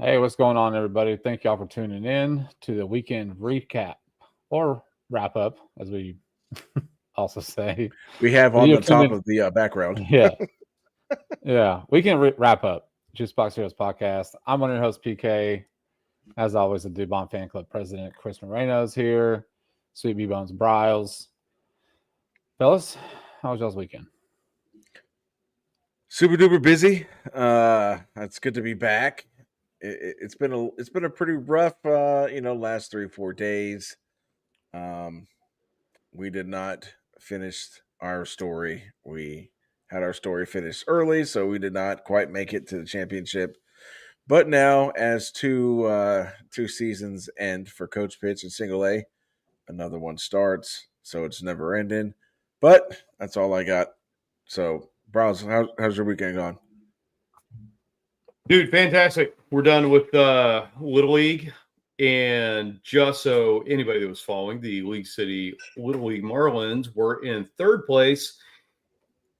Hey, what's going on, everybody? Thank y'all for tuning in to the weekend recap or wrap up, as we also say. We have But on you're the tuned top in, of the background. yeah, yeah. Weekend wrap up. Juice Box Heroes podcast. I'm one of your hosts, PK. As always, the Dubon Fan Club president, Chris Moreno's here. Sweet B Bones Bryles. Fellas, how was y'all's weekend? Super duper busy. It's good to be back. It's been a pretty rough last 3 4 days. Um, we did not finish our story. We had our story finished early, so we did not quite make it to the championship. But now, as two seasons end for Coach Pitch and Single A, another one starts, so it's never ending. But that's all I got. So, Browns, how's your weekend gone? Dude, fantastic. We're done with Little League. And just so anybody that was following, the League City Little League Marlins were in third place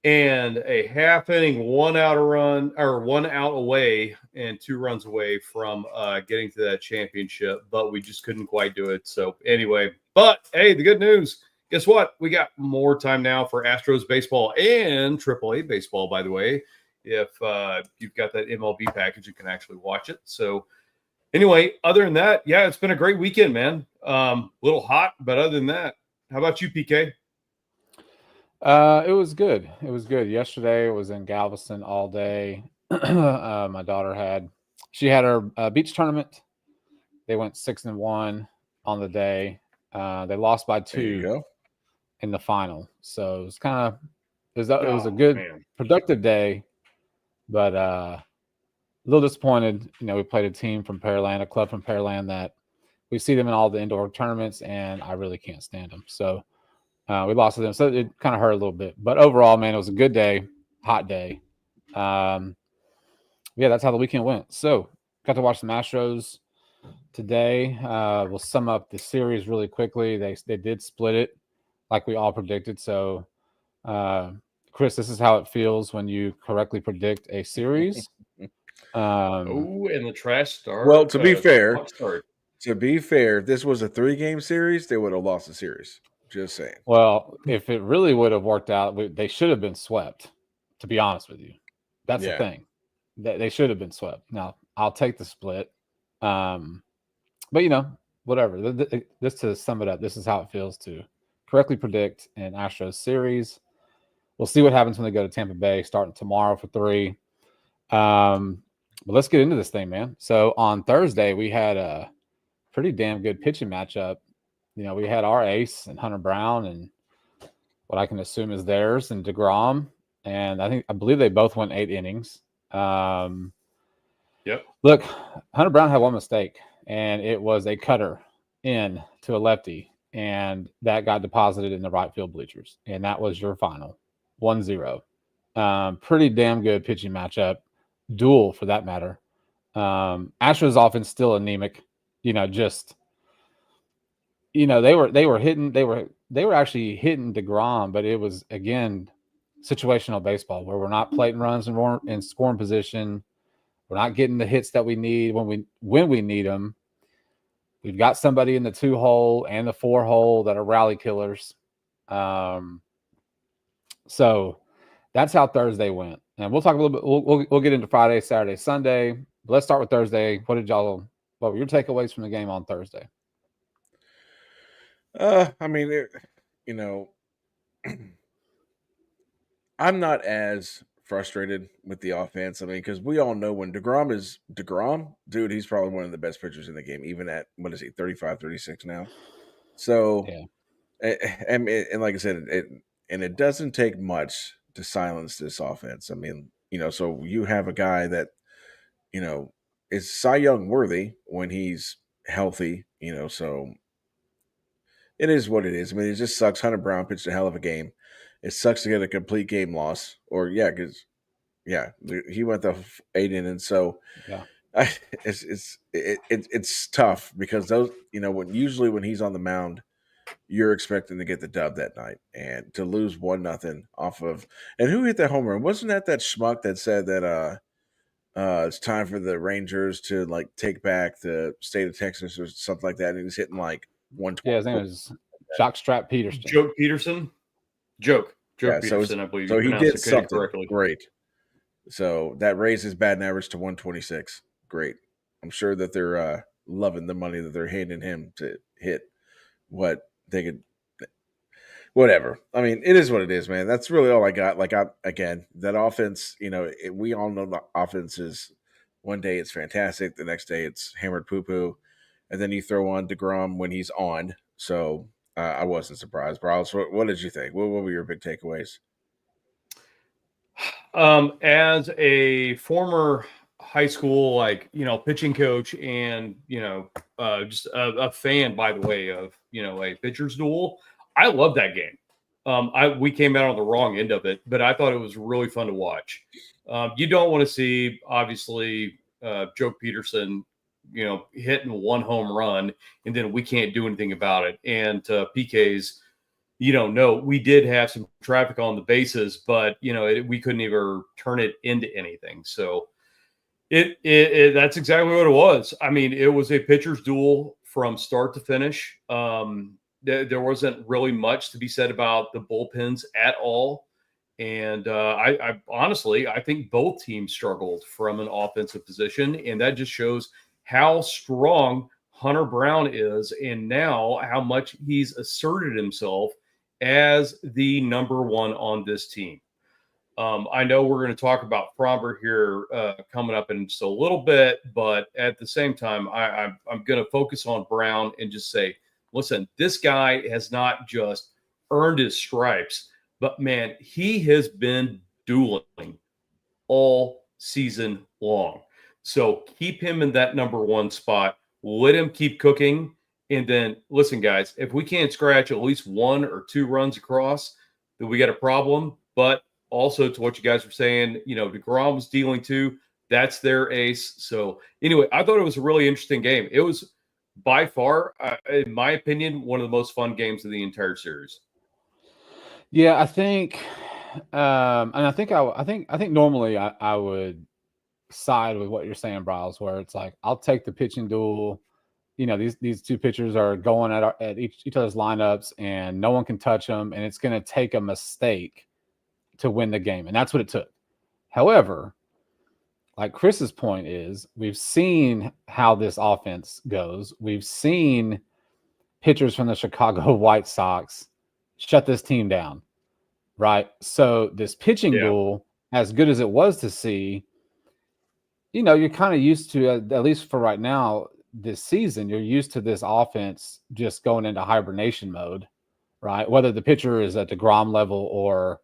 and a half inning, 1 out away and 2 runs away from getting to that championship. But we just couldn't quite do it. So anyway, but hey, the good news, guess what? We got more time now for Astros baseball and AAA baseball, by the way. If you've got that MLB package, you can actually watch it. So anyway, other than that, yeah, it's been a great weekend, man. A little hot, but other than that, how about you, PK? It was good. It was good. Yesterday, I was in Galveston all day. My daughter she had her beach tournament. They went 6-1 on the day. They lost by There you 2 go. in the final. So it was it was a good, productive day, but a little disappointed. You know, we played a team from Pearland, a club from Pearland that we see them in all the indoor tournaments, and I really can't stand them. So we lost to them. So it kind of hurt a little bit. But overall, man, it was a good day, hot day. Yeah, that's how the weekend went. So got to watch the Astros today. We'll sum up the series really quickly. They did split it like we all predicted. So, Chris, this is how it feels when you correctly predict a series. And the trash start. Well, to be fair, if this was a 3-game series, they would have lost the series. Just saying. Well, if it really would have worked out, they should have been swept. To be honest with you, that's the thing. They should have been swept. Now, I'll take the split. But whatever. Just to sum it up, this is how it feels to correctly predict an Astros series. We'll see what happens when they go to Tampa Bay, starting tomorrow for 3. But let's get into this thing, man. So on Thursday, we had a pretty damn good pitching matchup. You know, we had our ace and Hunter Brown and what I can assume is theirs and DeGrom. And I believe they both went 8 innings. Yep. Look, Hunter Brown had one mistake, and it was a cutter in to a lefty, and that got deposited in the right field bleachers. And that was your final 1-0. Pretty damn good pitching matchup, duel for that matter. Astros offense still anemic, they were actually hitting DeGrom, but it was again situational baseball where we're not plating runs in scoring position. We're not getting the hits that we need when we need them. We've got somebody in the 2-hole and the 4-hole that are rally killers. So that's how Thursday went. And we'll talk a little bit. We'll get into Friday, Saturday, Sunday. But let's start with Thursday. What were your takeaways from the game on Thursday? I'm not as frustrated with the offense. I mean, because we all know when DeGrom is DeGrom, dude, he's probably one of the best pitchers in the game, even at, 35, 36 now. So, and like I said, it doesn't take much to silence this offense. I mean, so you have a guy that, is Cy Young worthy when he's healthy, so it is what it is. I mean, it just sucks. Hunter Brown pitched a hell of a game. It sucks to get a complete game loss, because he went the 8 innings. So it's tough because those, when he's on the mound, you're expecting to get the dub that night, and to lose 1-0 off of, and who hit that home run? Wasn't that schmuck that said that it's time for the Rangers to like take back the state of Texas or something like that. And he's hitting like 120. Yeah, his name is Jockstrap Peterson. Joke Peterson? Joke Peterson, I believe so you he pronounced did it something correctly. great. So that raised his batting average to 126. Great. I'm sure that they're loving the money that they're handing him to hit what they could. Whatever. I mean, it is what it is, man. That's really all I got. Like, again, that offense, we all know the offense is one day it's fantastic, the next day it's hammered poo poo, and then you throw on DeGrom when he's on. So I wasn't surprised. Bryles, what did you think? What were your big takeaways? As a former high school, pitching coach and, just a fan, by the way, of, a pitcher's duel, I love that game. We came out on the wrong end of it, but I thought it was really fun to watch. You don't want to see, obviously, Joe Peterson, hitting one home run, and then we can't do anything about it. And PK's, no, we did have some traffic on the bases, but we couldn't even turn it into anything. So that's exactly what it was. I mean, it was a pitcher's duel from start to finish. There wasn't really much to be said about the bullpens at all. And I honestly, I think both teams struggled from an offensive position, and that just shows how strong Hunter Brown is, and now how much he's asserted himself as the number one on this team. I know we're going to talk about Fromber here coming up in just a little bit, but at the same time, I'm going to focus on Brown and just say, listen, this guy has not just earned his stripes, but man, he has been dueling all season long. So keep him in that number one spot. Let him keep cooking. And then, listen, guys, if we can't scratch at least 1 or 2 runs across, then we got a problem. But also, to what you guys were saying, DeGrom was dealing too. That's their ace. So, anyway, I thought it was a really interesting game. It was by far, in my opinion, one of the most fun games of the entire series. Yeah, I think, and I think normally I would side with what you're saying, Bryles, where it's like I'll take the pitching duel. These two pitchers are going at each other's lineups, and no one can touch them, and it's going to take a mistake to win the game, and that's what it took. However, like Chris's point is, we've seen how this offense goes. We've seen pitchers from the Chicago White Sox shut this team down, right? So this pitching duel, as good as it was to see, you're kind of used to, at least for right now, this season, you're used to this offense just going into hibernation mode, right? Whether the pitcher is at the DeGrom level or,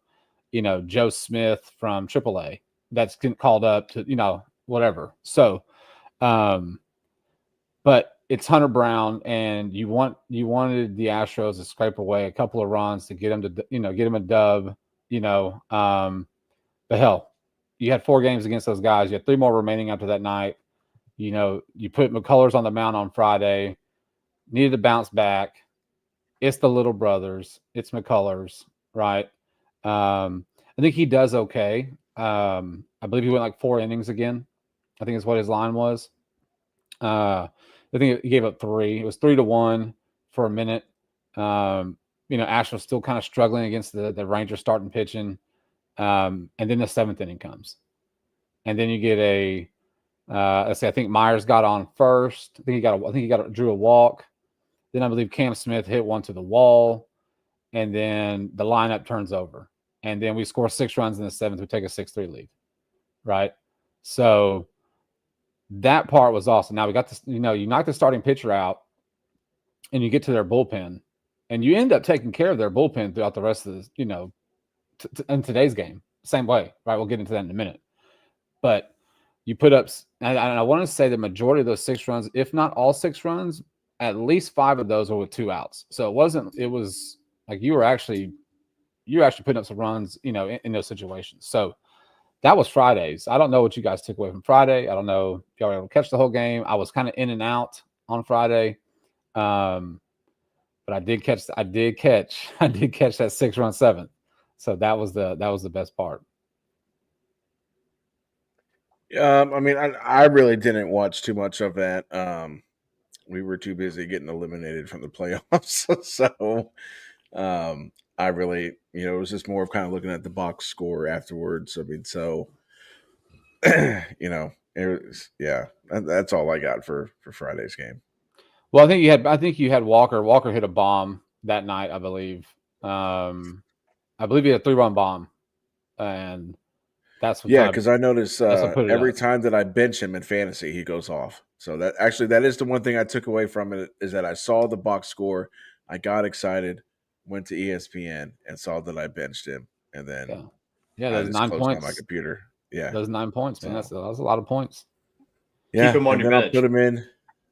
Joe Smith from AAA that's called up to, whatever. So, but it's Hunter Brown, and you wanted the Astros to scrape away a couple of runs to get him to, get him a dub, but hell, you had 4 games against those guys. You had 3 more remaining after that night. You put McCullers on the mound on Friday, needed to bounce back. It's the little brothers. It's McCullers, right? I think he does okay. I believe he went like 4 innings again. I think is what his line was. I think he gave up 3. It was 3-1 for a minute. Astros still kind of struggling against the Rangers starting pitching. And then the 7th inning comes. And then you get let's see, I think Myers got on first. I think he drew a walk. Then I believe Cam Smith hit one to the wall. And then the lineup turns over. And then we score 6 runs in the 7th. We take a 6-3 lead. Right? So that part was awesome. Now we got this, you knock the starting pitcher out and you get to their bullpen. And you end up taking care of their bullpen throughout the rest of the, in today's game. Same way, right? We'll get into that in a minute. But you put up, and I want to say the majority of those 6 runs, if not all 6 runs, at least 5 of those were with 2 outs. So it was like you were actually putting up some runs, in those situations. So that was Fridays. I don't know what you guys took away from Friday. I don't know if y'all were able to catch the whole game. I was kind of in and out on Friday. But I did catch that 6-run 7th. So that was the best part. I mean, I really didn't watch too much of that. We were too busy getting eliminated from the playoffs. So I really, it was just more of kind of looking at the box score afterwards. I mean, so it was, that's all I got for Friday's game. Well, I think you had Walker. Walker hit a bomb that night, I believe. I believe he had a 3-run bomb, and that's what. Because I noticed every time that I bench him in fantasy, he goes off. So that is the one thing I took away from it, is that I saw the box score, I got excited, went to ESPN and saw that I benched him, and then those 9 points on my computer. Yeah, those 9 points, man. That's a lot of points. Yeah, keep him on your bench. I'll put him in.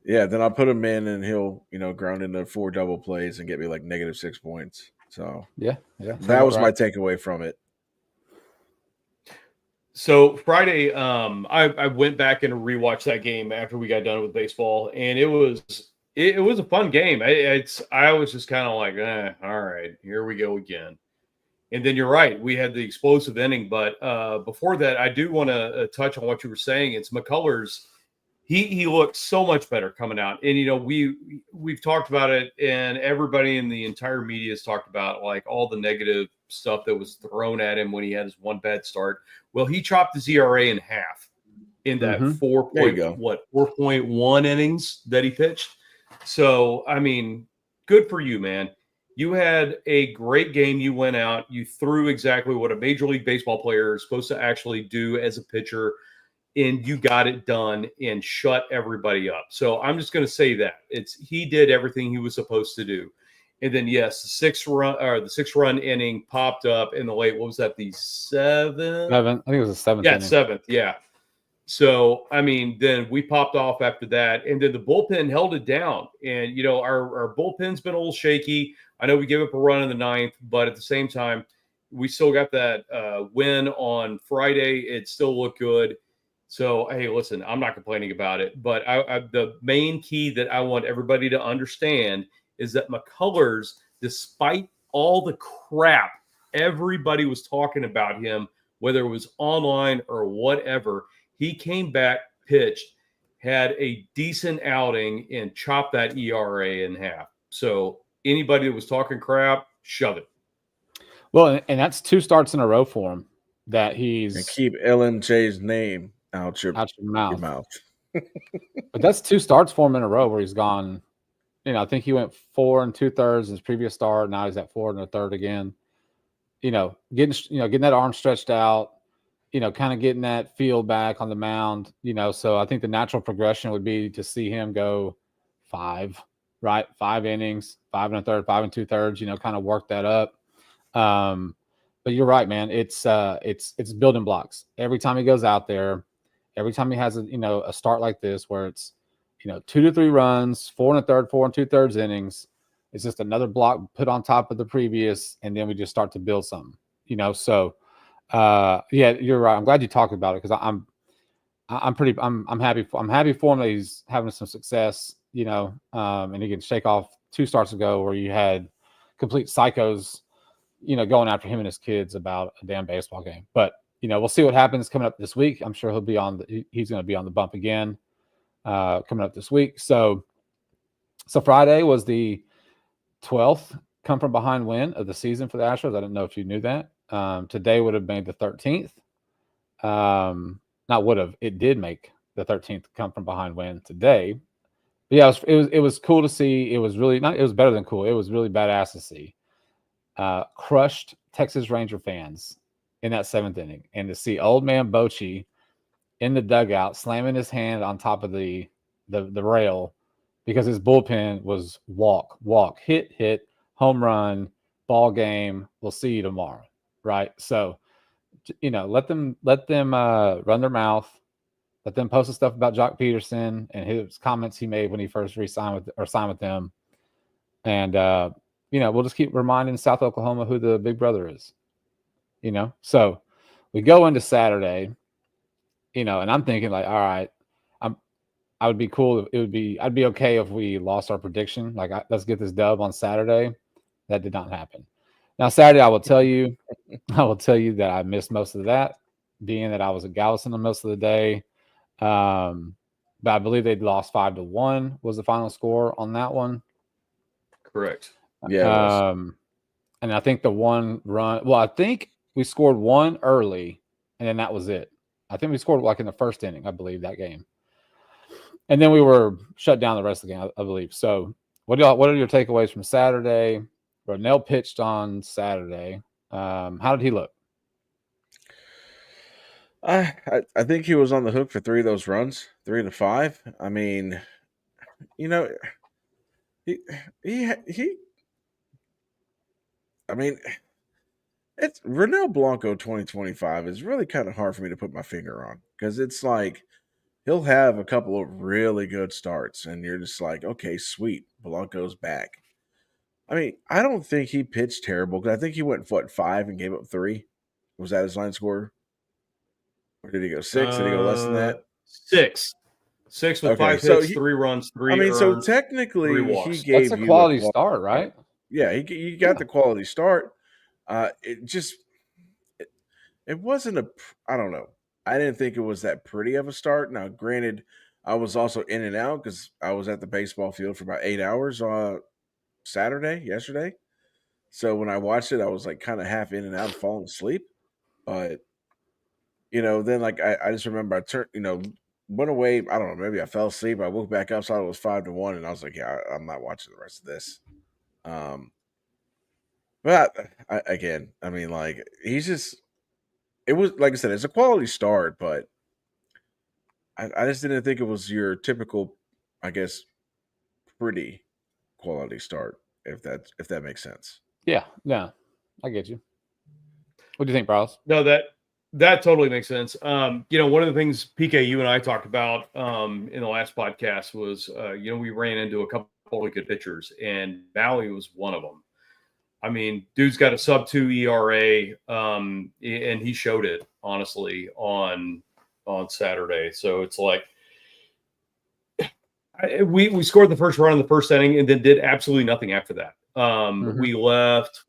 Yeah, then I'll put him in, and he'll ground into 4 double plays and get me like -6 points. So yeah, that was my takeaway from it. So Friday, I went back and rewatched that game after we got done with baseball, and it was a fun game. I was just kind of like, all right, here we go again. And then you're right, we had the explosive inning, but before that, I do want to touch on what you were saying. It's McCullers. He looked so much better coming out, and we've talked about it, and everybody in the entire media has talked about like all the negative stuff that was thrown at him when he had his one bad start. Well, he chopped his ERA in half in that 4.1 innings that he pitched. So I mean, good for you, man. You had a great game. You went out, you threw exactly what a Major League Baseball player is supposed to actually do as a pitcher, and you got it done and shut everybody up. So I'm just going to say that he did everything he was supposed to do. And then, yes, the 6-run inning popped up in the late. What was that? The 7th? I think it was the 7th. Yeah, 7th. Yeah. So, I mean, then we popped off after that, and then the bullpen held it down. And, our bullpen's been a little shaky. I know we gave up a run in the 9th, but at the same time, we still got that win on Friday. It still looked good. So, hey, listen, I'm not complaining about it. But the main key that I want everybody to understand is that McCullers, despite all the crap everybody was talking about him, whether it was online or whatever, he came back, pitched, had a decent outing, and chopped that ERA in half. So anybody that was talking crap, shove it. Well, and that's 2 starts in a row for him that he's... And keep LMJ's name out your mouth. But that's 2 starts for him in a row where he's gone... I think he went 4 2/3 his previous start. Now he's at 4 1/3 again. Getting that arm stretched out, kind of getting that feel back on the mound. So I think the natural progression would be to see him go 5, right? 5 innings, 5 1/3, 5 2/3. Kind of work that up. But you're right, man. It's building blocks every time he goes out there. Every time he has a start like this where it's 2 to 3 runs, 4 1/3, 4 2/3 innings. It's just another block put on top of the previous, and then we just start to build something. So you're right. I'm glad you talked about it because I'm happy. I'm happy for him that he's having some success. And he can shake off 2 starts ago where you had complete psychos, going after him and his kids about a damn baseball game. But we'll see what happens coming up this week. I'm sure he's going to be on the bump again. Coming up this week. So Friday was the 12th come from behind win of the season for the Astros. I didn't know if you knew that. Today would have made the 13th. Not would have. It did make the 13th come from behind win today. But yeah, it was cool to see. It was better than cool. It was really badass to see. Crushed Texas Ranger fans in that 7th inning, and to see old man Bochy in the dugout, slamming his hand on top of the rail because his bullpen was walk, hit, home run, ball game. We'll see you tomorrow, right? So, let them run their mouth. Let them post the stuff about Jock Peterson and his comments he made when he first signed with them. And we'll just keep reminding South Oklahoma who the big brother is. So we go into Saturday. And I'm thinking like, all right, I would be cool. I'd be okay if we lost our prediction. Like, let's get this dub on Saturday. That did not happen. Now Saturday, I will tell you that I missed most of that, being that I was at Galveston most of the day. But I believe they'd lost 5-1 was the final score on that one. Correct. Yeah, it was. And I think the one run. Well, I think we scored one early, and then that was it. I think we scored like in the first inning, I believe, that game. And then we were shut down the rest of the game, I believe. So, what are your takeaways from Saturday? Ronell pitched on Saturday. How did he look? I think he was on the hook for 3 of those runs, 3 to 5. I mean, you know, he. I mean, it's Ronell Blanco 2025 is really kind of hard for me to put my finger on because it's like he'll have a couple of really good starts, and you're just like, okay, sweet, Blanco's back. I mean, I don't think he pitched terrible because I think he went 5 and gave up 3. Was that his line score? Or did he go 6? Did he go less than that? 6 with 5 hits, 3 runs, 3 earned, so technically 3 walks. he gave That's a quality start, right? Yeah, he got the quality start. It just it wasn't I don't know. I didn't think it was that pretty of a start. Now, granted, I was also in and out because I was at the baseball field for about 8 hours yesterday. So when I watched it, I was like kind of half in and out, falling asleep. But then like I just remember I turned, went away. I don't know, maybe I fell asleep. I woke back up, saw it was 5-1, and I was like, yeah, I'm not watching the rest of this. But I mean, like he's just. It was like I said, it's a quality start, but I just didn't think it was your typical, I guess, pretty quality start. If that makes sense. Yeah, I get you. What do you think, Bryce? No, that totally makes sense. One of the things PK, you and I talked about in the last podcast was, we ran into a couple of good pitchers, and Maui was one of them. I mean, dude's got a sub-2 ERA, and he showed it, honestly, on Saturday. So it's like we scored the first run in the first inning and then did absolutely nothing after that. We left,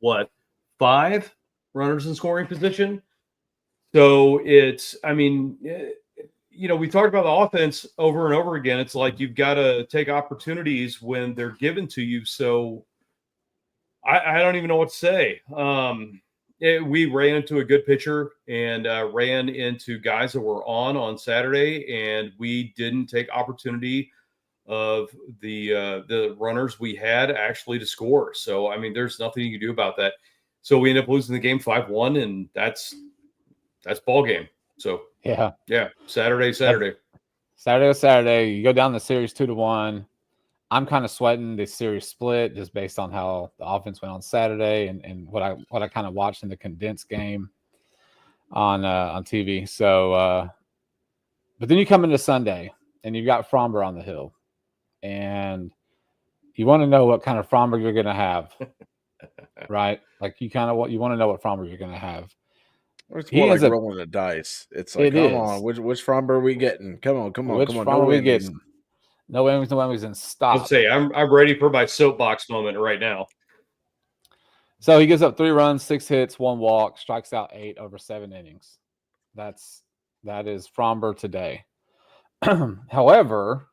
5 runners in scoring position. So it's, I mean, we talked about the offense over and over again. It's like you've got to take opportunities when they're given to you. So I don't even know what to say. We ran into a good pitcher and ran into guys that were on Saturday, and we didn't take opportunity of the runners we had actually to score. So, I mean, there's nothing you can do about that. So we end up losing the game 5-1, and that's ball game. So yeah. Saturday. You go down the series 2-1. I'm kind of sweating this series split just based on how the offense went on Saturday and what I kind of watched in the condensed game on TV. So, but then you come into Sunday and you've got Fromber on the hill, and you want to know what kind of Fromber you're going to have, right? Like you want to know what Fromber you're going to have. It's more like rolling the dice. It's like, come on, which Fromber are we getting? Come on. Which Fromber are we getting? No whammies, and stop. Let's say I'm ready for my soapbox moment right now. So he gives up 3 runs, 6 hits, 1 walk, strikes out 8 over 7 innings. That is Fromber today. However,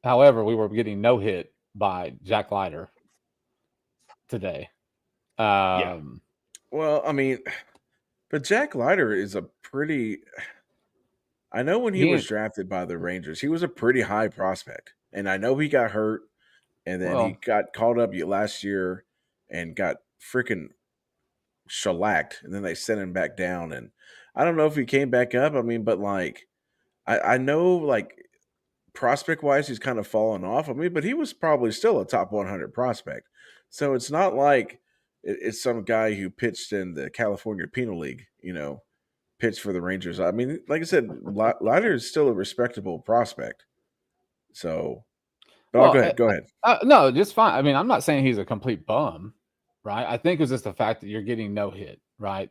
we were getting no hit by Jack Leiter today. Yeah. Well, I mean, but Jack Leiter is a pretty. I know when he was drafted by the Rangers, he was a pretty high prospect. And I know he got hurt, and then he got called up last year and got freaking shellacked, and then they sent him back down. And I don't know if he came back up. I mean, but like, I know like prospect-wise, he's kind of fallen off. I mean, but he was probably still a top 100 prospect. So it's not like it's some guy who pitched in the California Penal League, pitched for the Rangers. I mean, like I said, Leiter is still a respectable prospect. So, but go ahead. No, just fine. I mean, I'm not saying he's a complete bum, right? I think it's just the fact that you're getting no hit, right?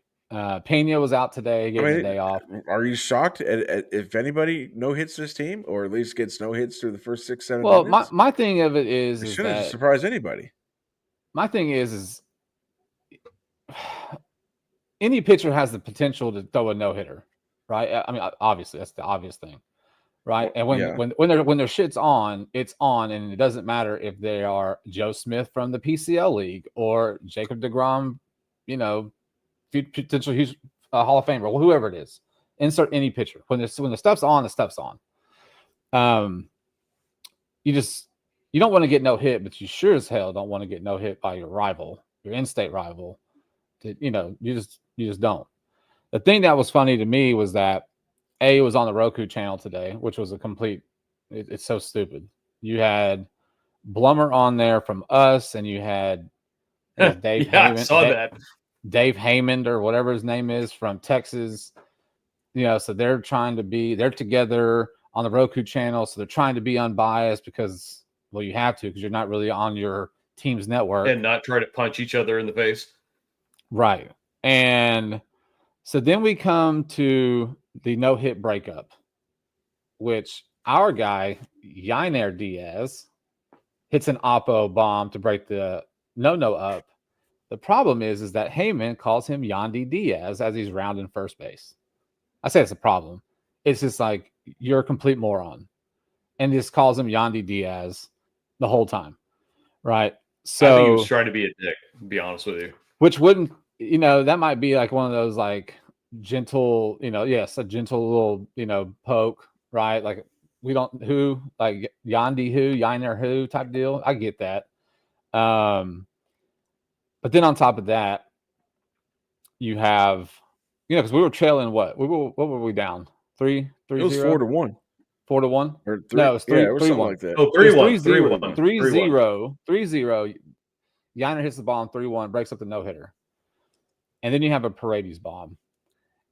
Pena was out today, getting the day off. Are you shocked at if anybody no hits this team, or at least gets no hits through the first 6-7 well, minutes? my thing of it is it shouldn't surprise anybody. My thing is any pitcher has the potential to throw a no-hitter. right? I mean, obviously that's the obvious thing, right? And when their shit's on, it's on, and it doesn't matter if they are Joe Smith from the PCL league or Jacob deGrom, potential Hall of Famer, or whoever it is. Insert any pitcher. When the stuff's on, the stuff's on. You don't want to get no hit, but you sure as hell don't want to get no hit by your rival, your in-state rival. You just don't. The thing that was funny to me was that it was on the Roku channel today, which was a complete. It's so stupid. You had Blummer on there from us, and you had Dave Heyman. I saw that. Dave Heyman or whatever his name is from Texas. So they're together on the Roku channel. So they're trying to be unbiased because, well, you have to, because you're not really on your team's network. And not try to punch each other in the face. Right. And so then we come to the no-hit breakup, which our guy, Yainer Diaz, hits an oppo bomb to break the no-no up. The problem is that Heyman calls him Yandy Diaz as he's rounding first base. I say it's a problem. It's just like, you're a complete moron. And just calls him Yandy Diaz the whole time. Right? So I think he was trying to be a dick, to be honest with you. Which wouldn't, that might be like one of those like gentle, a gentle little, poke, right? Like like Yainer who type deal. I get that. But then on top of that, you have, because we were trailing what were we down? 3-0? It was 4-1. 4-1? Or 3, no, it was 3-1. Like that. Oh, 3-1. 3-0. Yainer hits the bomb 3-1, breaks up the no-hitter. And then you have a Paredes bomb.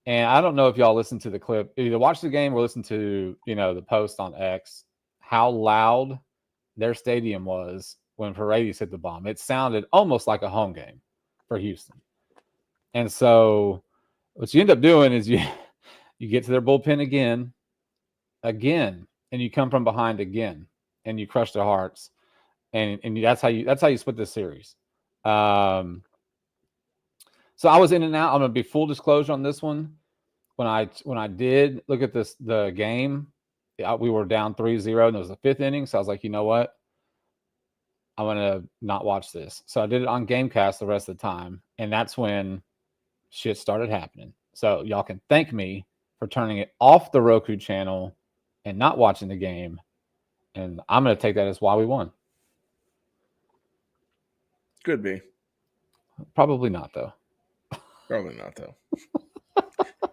And I don't know if y'all listened to the clip, either watch the game or listen to, the post on X, how loud their stadium was when Paredes hit the bomb. It sounded almost like a home game for Houston. And so what you end up doing is you get to their bullpen again, and you come from behind again, and you crush their hearts. And that's how you split this series. So I was in and out. I'm gonna be full disclosure on this one. When I did look at the game, we were down 3-0, and it was the 5th inning. So I was like, you know what? I'm gonna not watch this. So I did it on Gamecast the rest of the time, and that's when shit started happening. So y'all can thank me for turning it off the Roku channel and not watching the game. And I'm gonna take that as why we won. Could be. Probably not though. Probably not though.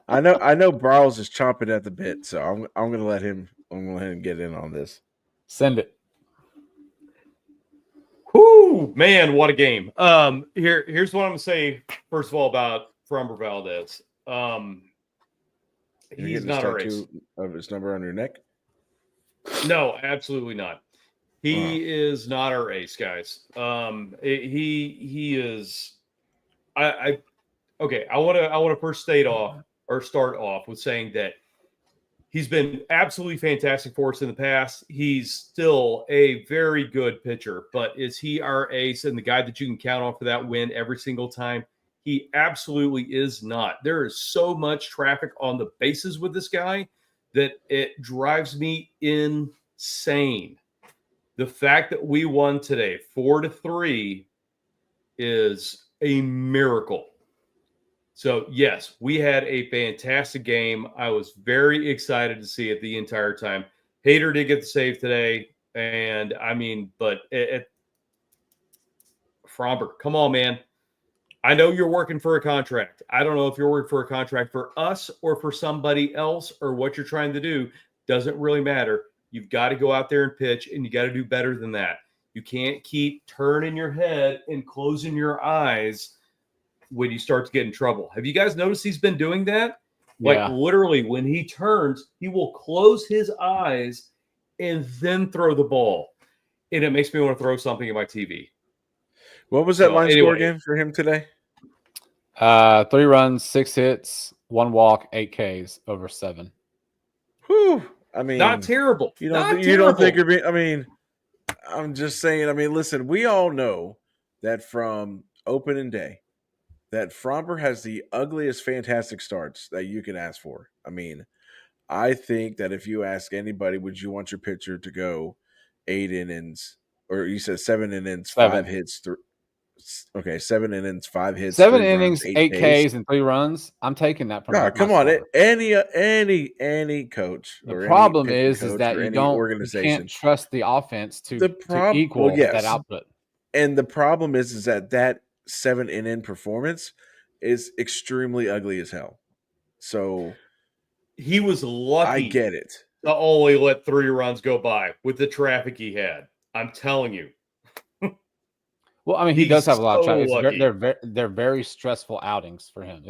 I know Brawls is chomping at the bit, so I'm gonna let him get in on this. Send it. Whoo, man, what a game. Here's what I'm gonna say first of all about Framber Valdez. He's not a race. Of his number on your neck? No, absolutely not. He is not our ace, guys. He is. Okay. I want to first start off with saying that he's been absolutely fantastic for us in the past. He's still a very good pitcher, but is he our ace and the guy that you can count on for that win every single time? He absolutely is not. There is so much traffic on the bases with this guy that it drives me insane. The fact that we won today 4-3 is a miracle. So, yes, we had a fantastic game. I was very excited to see it the entire time. Hader did get the save today. And, but Framber, come on, man. I know you're working for a contract. I don't know if you're working for a contract for us or for somebody else or what you're trying to do. Doesn't really matter. You've got to go out there and pitch, and you got to do better than that. You can't keep turning your head and closing your eyes when you start to get in trouble. Have you guys noticed he's been doing that? Yeah. Like literally when he turns, he will close his eyes and then throw the ball. And it makes me want to throw something at my TV. What was that line score again for him today? 3 runs, 6 hits, 1 walk, 8 Ks over 7. Whew. I mean, not terrible. You don't think you're being, I'm just saying, listen, we all know that from opening day that Fromber has the ugliest fantastic starts that you can ask for. I mean, I think that if you ask anybody, would you want your pitcher to go 8 innings, or you said 7 innings, 5 hits, okay, 7 innings, 5 hits, 7 3 innings, runs, 8 Ks. Ks, and 3 runs. I'm taking that from God, my come on, starter. any coach The or problem any pitching is coach that or you any can't organization. trust the offense to equal that output. And the problem is that 7 inning performance is extremely ugly as hell. So he was lucky. I get it. To only let 3 runs go by with the traffic he had. I'm telling you. Well, I mean, he does have a lot of traffic. They're very stressful outings for him.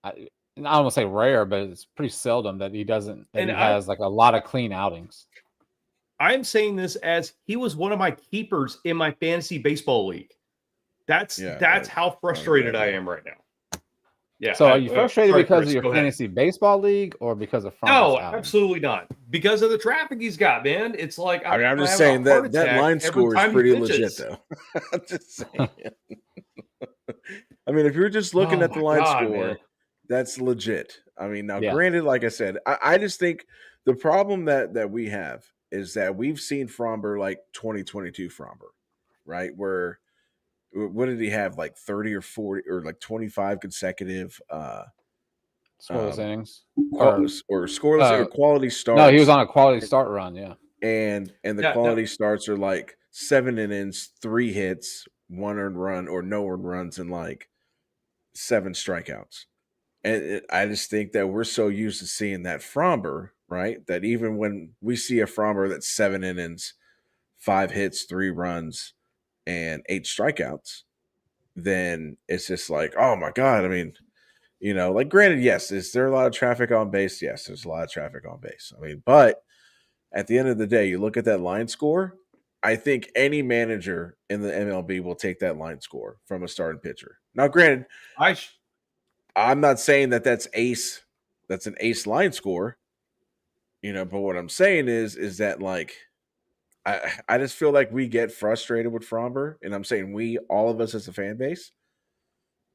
I don't want to say rare, but it's pretty seldom that he doesn't. That he has like a lot of clean outings. I'm saying this as he was one of my keepers in my fantasy baseball league. That's how frustrated I am right now. Yeah. So are you frustrated because of your fantasy baseball league or because of No, absolutely not. Because of the traffic he's got, man. It's like I'm just saying that line score is pretty legit, though. I'm just saying. I mean, if you're just looking at the line score, man, that's legit. I mean, now granted, like I said, I just think the problem that we have is that we've seen Fromber like 2022 Fromber, right? Where what did he have, like 30 or 40 or like 25 consecutive scoreless innings or scoreless or quality starts? No, he was on a quality start run, yeah. And the quality starts are like 7 innings, 3 hits, 1 earned run or no earned runs, and like 7 strikeouts. And I just think that we're so used to seeing that Fromber, right? That even when we see a Fromber that's 7 innings, 5 hits, 3 runs, and 8 strikeouts, then it's just like, oh my God. I mean, you know, like granted, yes, is there a lot of traffic on base? Yes, there's a lot of traffic on base. I mean, but at the end of the day, you look at that line score, I think any manager in the MLB will take that line score from a starting pitcher. Now, granted, I'm not saying that that's an ace line score, you know, but what I'm saying is that like I just feel like we get frustrated with Fromber, and I'm saying we, all of us as a fan base,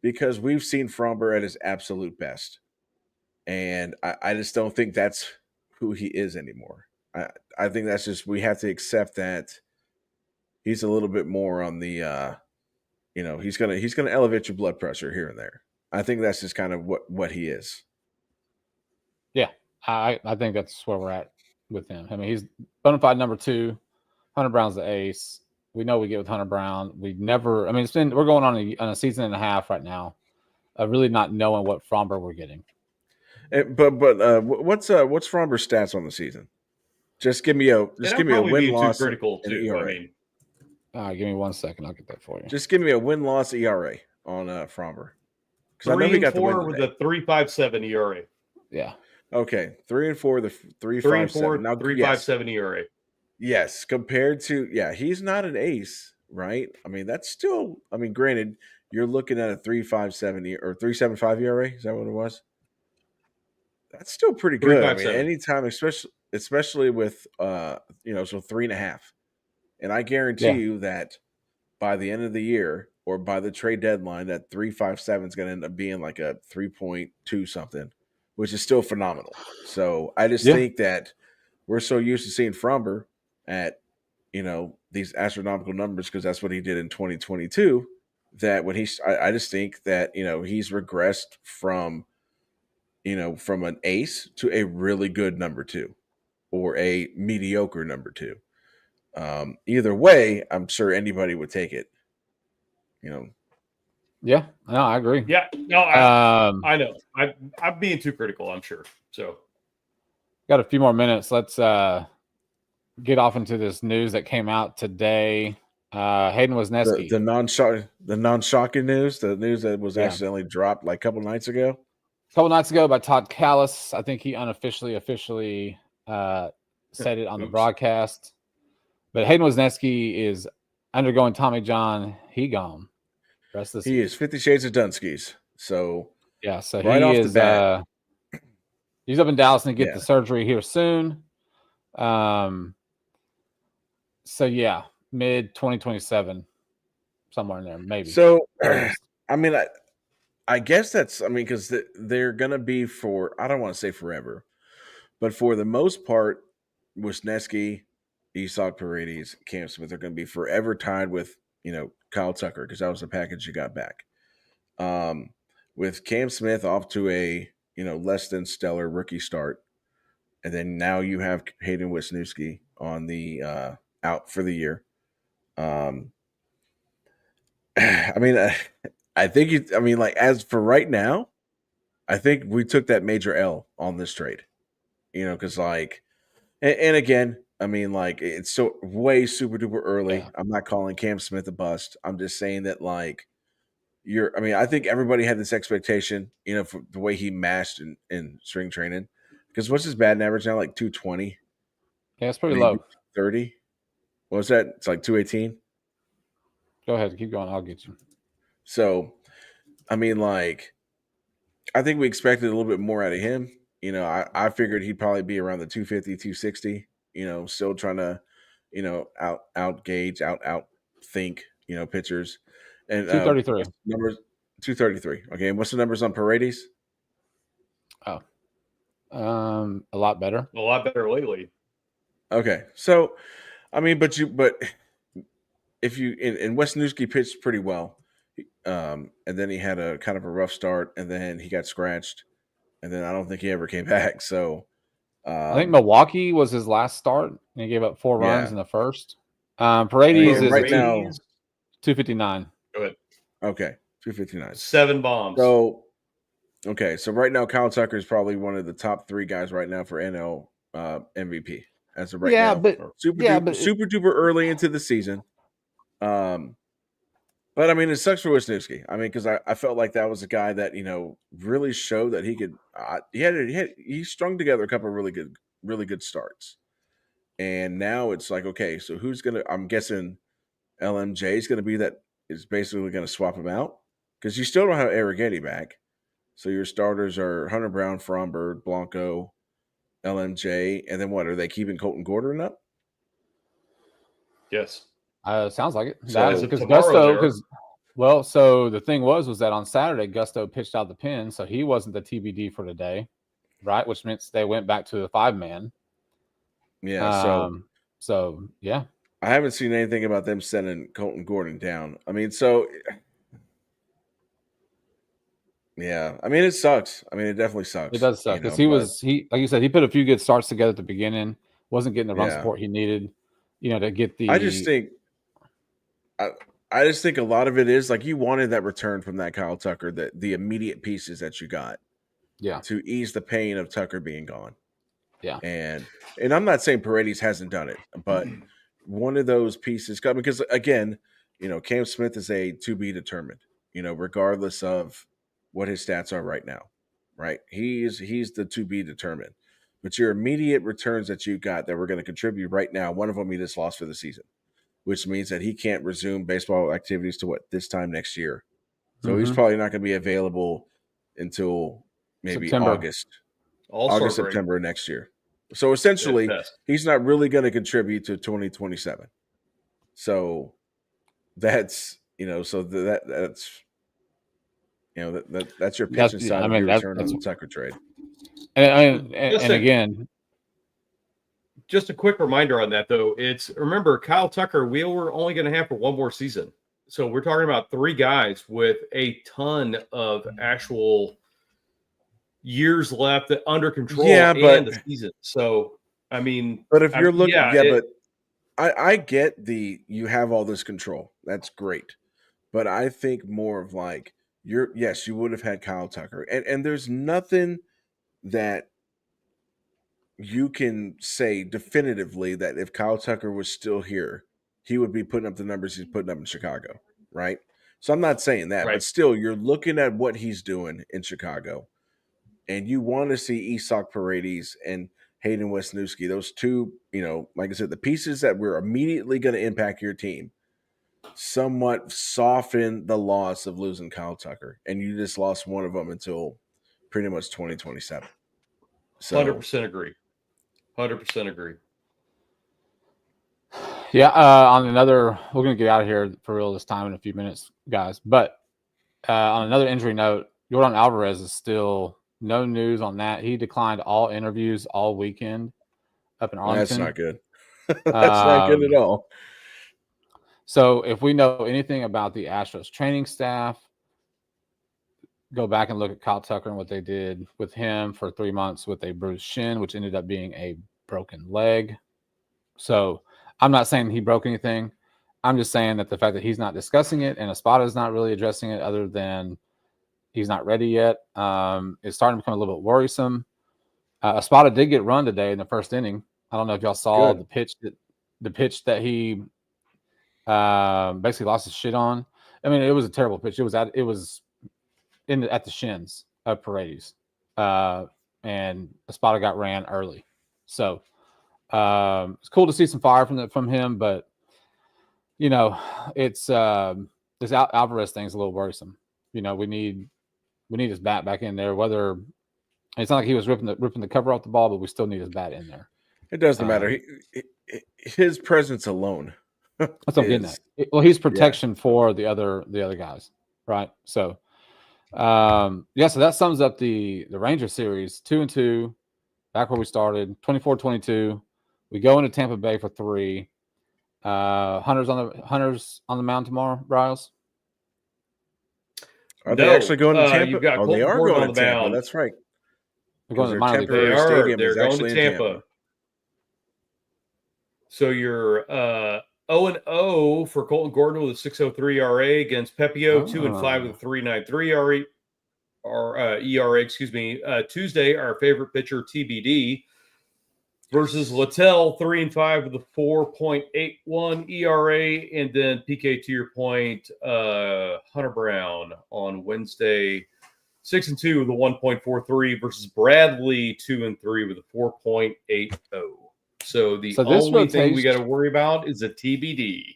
because we've seen Fromber at his absolute best. And I just don't think that's who he is anymore. I think that's just, we have to accept that he's a little bit more on the you know, he's gonna elevate your blood pressure here and there. I think that's just kind of what he is. Yeah, I think that's where we're at with him. I mean, he's bona fide number 2. Hunter Brown's the ace. We know we get with Hunter Brown. We've never. I mean, we're going on a season and a half right now, really not knowing what Fromber we're getting. But what's Fromber's stats on the season? Just give me a win loss critical too. ERA. I mean, all right, give me 1 second. I'll get that for you. Just give me a win loss ERA on Fromber. 3-4 with a 3.57 ERA. Yeah. Okay, 3-4, the 3.57. Now 3.57 ERA. Yes, compared to he's not an ace, right? I mean, that's still. I mean, granted, you're looking at a 3.57 or 3.75 ERA. Is that what it was? That's still pretty good. I mean, anytime, especially with you know, so 3.5, and I guarantee you that by the end of the year or by the trade deadline, that 3.57 is going to end up being like a 3.2 something, which is still phenomenal. So I just think that we're so used to seeing Fromber at, you know, these astronomical numbers because that's what he did in 2022. That when I just think that, you know, he's regressed from, you know, from an ace to a really good number 2 or a mediocre number 2. Either way, I'm sure anybody would take it. You know. Yeah, no, I agree. Yeah, no, I know. I'm being too critical, I'm sure. So, got a few more minutes. Let's get off into this news that came out today. Hayden Wesnewski. The non-shocking news, the news that was accidentally dropped like a couple nights ago. A couple nights ago by Todd Callis. I think he officially said it on the broadcast. But Hayden Wesnewski is undergoing Tommy John. He gone. He is 50 Shades of Dunskies. So so right off the bat, he's up in Dallas and get the surgery here soon. So mid 2027, somewhere in there, maybe. So I mean, I guess that's, I mean, because they're going to be for, I don't want to say forever, but for the most part, Wesnewski, Isak Paredes, Cam Smith are going to be forever tied with, Kyle Tucker, because that was the package you got back. With Cam Smith off to a, less than stellar rookie start, and then now you have Hayden Wesnewski on the out for the year. I mean, I think like as for right now, I think we took that major L on this trade. Because like, and again, I mean, like it's so way super duper early. Yeah. I'm not calling Cam Smith a bust. I'm just saying that like I think everybody had this expectation, for the way he mashed in spring training. Because what's his batting average now? Like 220. Yeah, it's pretty low. 30. What was that? It's like 218. Go ahead, keep going. I'll get you. So, I mean, like, I think we expected a little bit more out of him. I figured he'd probably be around the 250, 260, still trying to, out gauge, out think, pitchers. And 233. Numbers 233. Okay. And what's the numbers on Paredes? Oh. A lot better. A lot better lately. Okay. So, I mean, but if you and Wesnewski pitched pretty well. And then he had a kind of a rough start, and then he got scratched, and then I don't think he ever came back. So I think Milwaukee was his last start, and he gave up 4 runs in the first. Paredes is right now 259. Go ahead. Okay, 259. 7 bombs. So okay, so right now Kyle Tucker is probably one of the top 3 guys right now for NL MVP as of right now. But super duper early into the season. But I mean, it sucks for Wesnewski. I mean, because I felt like that was a guy that really showed that he could. He strung together a couple of really good starts, and now it's like, okay, so who's gonna? I'm guessing LMJ is gonna be that is basically gonna swap him out because you still don't have Arrighetti back. So your starters are Hunter Brown, Fromberg, Blanco, LMJ, and then what are they keeping Colton Gordon up? Yes. Sounds like it. So because so the thing was that on Saturday Gusto pitched out the pen, so he wasn't the TBD for today, right? Which means they went back to the 5-man. Yeah. So yeah, I haven't seen anything about them sending Colton Gordon down. I mean, so yeah. I mean, it sucks. I mean, it definitely sucks. It does suck because he like you said, he put a few good starts together at the beginning. Wasn't getting the run support he needed, to get the. I just think a lot of it is like you wanted that return from that Kyle Tucker, the immediate pieces that you got, to ease the pain of Tucker being gone. Yeah, and I'm not saying Paredes hasn't done it, but one of those pieces because again, Cam Smith is a to be determined. Regardless of what his stats are right now, right? He's the to be determined. But your immediate returns that you got that were going to contribute right now, one of them he just lost for the season, which means that he can't resume baseball activities to this time next year. So he's probably not going to be available until maybe September. August, September next year. So essentially, he's not really going to contribute to 2027. So that's that's that's your pitching side of your return on the Tucker trade. And again, just a quick reminder on that, though. Remember, Kyle Tucker, we were only going to have for one more season. So we're talking about 3 guys with a ton of actual years left under control in the season. So, I mean. But if you're looking, but I get you have all this control. That's great. But I think more of like, you would have had Kyle Tucker. And there's nothing that you can say definitively that if Kyle Tucker was still here, he would be putting up the numbers he's putting up in Chicago, right? So I'm not saying that, but still, you're looking at what he's doing in Chicago, and you want to see Isak Paredes and Hayden Wesnewski, those 2, like I said, the pieces that were immediately going to impact your team, somewhat soften the loss of losing Kyle Tucker, and you just lost one of them until pretty much 2027. So 100% agree. 100% agree. Yeah, we're going to get out of here for real this time in a few minutes, guys. But On another injury note, Yordan Alvarez is still no news on that. He declined all interviews all weekend up in Arlington. That's not good. That's not good at all. So if we know anything about the Astros training staff, go back and look at Kyle Tucker and what they did with him for 3 months with a bruised shin, which ended up being a broken leg. So I'm not saying he broke anything. I'm just saying that the fact that he's not discussing it and Espada is not really addressing it other than he's not ready yet, is starting to become a little bit worrisome. Espada did get run today in the first inning. I don't know if y'all saw the pitch that he basically lost his shit on. I mean, it was a terrible pitch. It was at the shins of Paredes, and Espada got ran early. So it's cool to see some fire from him, but you know, it's this Alvarez thing is a little worrisome. You know, we need his bat back in there. Whether it's not like he was ripping the cover off the ball, but we still need his bat in there. It doesn't matter. His presence alone. That's what I'm getting at. Well, he's protection for the other guys, right? So, so that sums up the Ranger series 2-2, back where we started, 24-22. We go into Tampa Bay for 3. Hunters on the mound tomorrow, Riles. Are they actually going to Tampa? They are going to Tampa. Mound. That's right. They're going to the minor league. They're going to Tampa. So you're 0-0 for Colton Gordon with a 6.03 ERA against Pepio, 2-5 with a 3.93 ERA. Tuesday, our favorite pitcher TBD versus Littell, 3-5 with a 4.81 ERA, and then PK, to your point, Hunter Brown on Wednesday, 6-2 with a 1.43 versus Bradley, 2-3 with a 4.80. So the only thing we got to worry about is a TBD.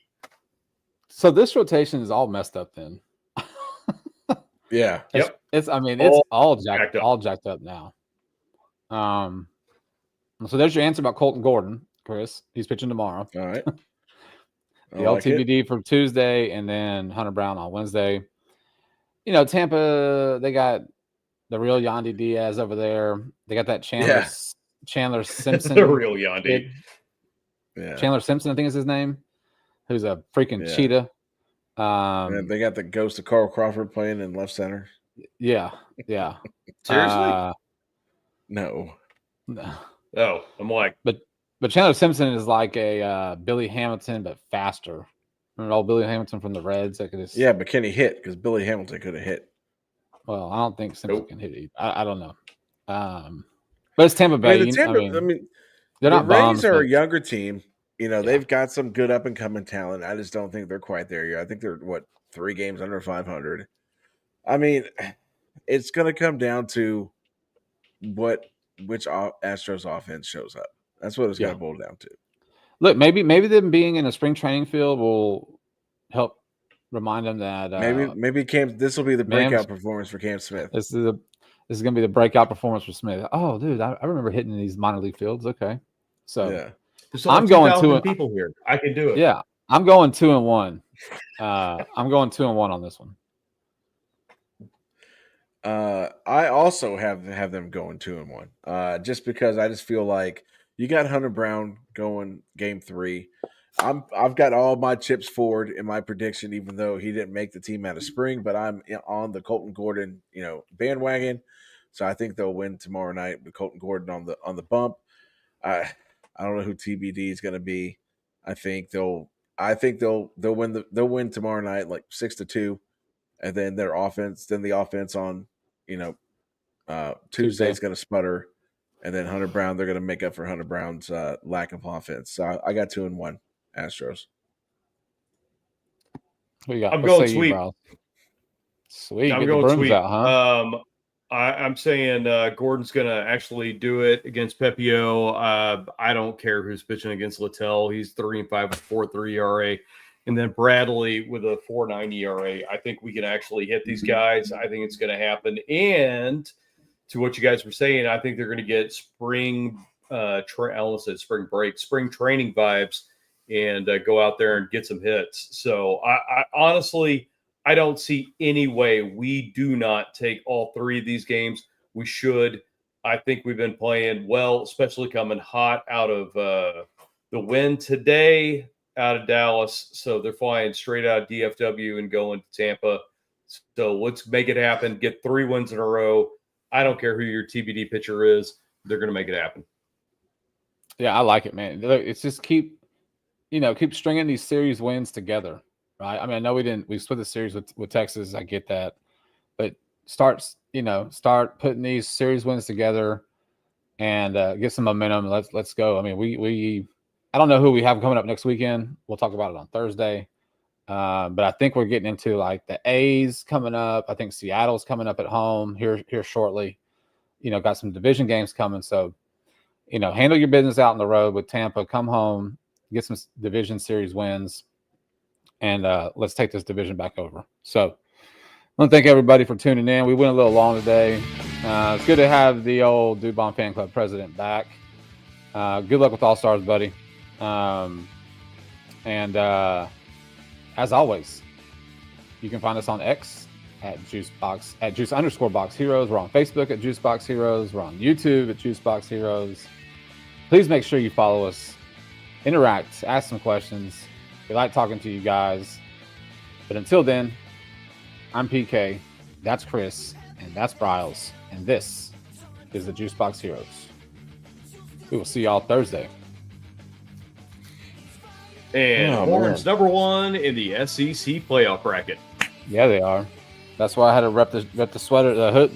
So this rotation is all messed up then. Yeah. It's all jacked up now. So there's your answer about Colton Gordon, Chris. He's pitching tomorrow. All right. The LTBD for Tuesday, and then Hunter Brown on Wednesday. You know, Tampa, they got the real Yandy Diaz over there. They got that Chandler Simpson. The real Yandy. Chandler Simpson, I think is his name, who's a freaking cheetah. And they got the ghost of Carl Crawford playing in left center. Yeah. Seriously? No. Oh, I'm like, but Chandler Simpson is like a Billy Hamilton, but faster. Remember old Billy Hamilton from the Reds? That could just... Yeah, but can he hit? Because Billy Hamilton could have hit. Well, I don't think Simpson can hit either. I don't know. But it's Tampa Bay. They're not bombs. The Rays are a younger team. You know, they've got some good up and coming talent. I just don't think they're quite there yet. I think they're 3 games under 500. I mean, it's going to come down to which Astros offense shows up. That's what it's going to boil down to. Look, maybe them being in a spring training field will help remind them that maybe this will be the breakout performance for Cam Smith. This is going to be the breakout performance for Smith. Oh, dude, I remember hitting in these minor league fields. Okay, so I'm going 2 people here. I can do it. Yeah, I'm going 2-1. I'm going 2-1 on this one. I also have them going 2-1. Just because I just feel like you got Hunter Brown going game 3. I've got all my chips forward in my prediction, even though he didn't make the team out of spring. But I'm on the Colton Gordon, bandwagon. So I think they'll win tomorrow night with Colton Gordon on the bump. I don't know who TBD is going to be. I think they'll win tomorrow night like 6-2, and then the offense on Tuesday is going to sputter, and then Hunter Brown, they're going to make up for Hunter Brown's lack of offense. So I got 2-1 Astros. What you got? I'm going sweep. Sweet. I'm going sweep. Out, huh? I'm saying Gordon's going to actually do it against Pepio. I don't care who's pitching against Littell. He's 3-5 with 4.3 ERA. And then Bradley with a 4.9 ERA. I think we can actually hit these guys. I think it's going to happen. And to what you guys were saying, I think they're going to get spring training vibes and go out there and get some hits. So I honestly, I don't see any way we do not take all 3 of these games. We should. I think we've been playing well, especially coming hot out of the win today out of Dallas. So they're flying straight out of DFW and going to Tampa. So let's make it happen. Get 3 wins in a row. I don't care who your TBD pitcher is. They're going to make it happen. Yeah, I like it, man. It's just keep stringing these series wins together, right? I mean, I know we split the series with Texas. I get that, but start putting these series wins together and get some momentum. Let's go. I mean, I don't know who we have coming up next weekend. We'll talk about it on Thursday. But I think we're getting into like the A's coming up. I think Seattle's coming up at home here shortly. Got some division games coming. So, handle your business out on the road with Tampa. Come home, get some division series wins, and let's take this division back over. So I want to thank everybody for tuning in. We went a little long today. It's good to have the old Dubon Fan Club president back. Good luck with All-Stars, buddy. As always, you can find us on X at Juice_Box Heroes. We're on Facebook at Juicebox Heroes. We're on YouTube at Juicebox Heroes. Please make sure you follow us, interact, ask some questions. We like talking to you guys. But until then, I'm PK, that's Chris, and that's Bryles, and this is the Juicebox Heroes. We will see y'all Thursday. And Horns #1 in the SEC playoff bracket. Yeah, they are. That's why I had to rep the sweater, the hood,